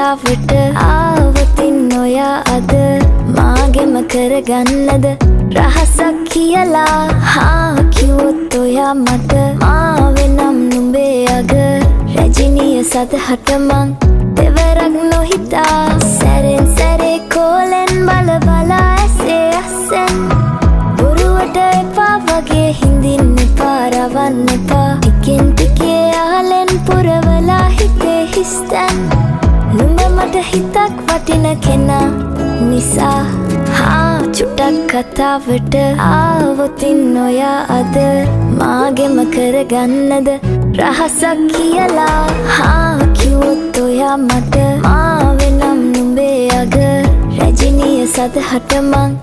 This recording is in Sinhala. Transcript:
කතාවට ආවතින් ඔයා අද මාගෙම කරගන්නද රහසක් කියලා කිව්වොත් ඔයා මට මාවෙනම් නුඹේ අග රැජිනිය සදහට මං දෙවරක් නොහිතා සැරෙන් සැරේ කෝලෙන් බල බලා ඇසේ අස්සෙන් බොරුවට එපා වගේ හිඳින්න එපා රවන්න එපා ටිකෙන් ටිකේ ආලෙන් පුරවලා හිතේ හිස්තැන් නුඹ මට හිතක් වටින කෙනා නිසා චුට්ටක් කතාවට ආවොතින් ඔයා අද මාගෙම කරගන්නද රහසක් කියලා කිව්වොත් ඔයා මට මාවෙනම් නුඹේ අග රැජිනිය සදහට මං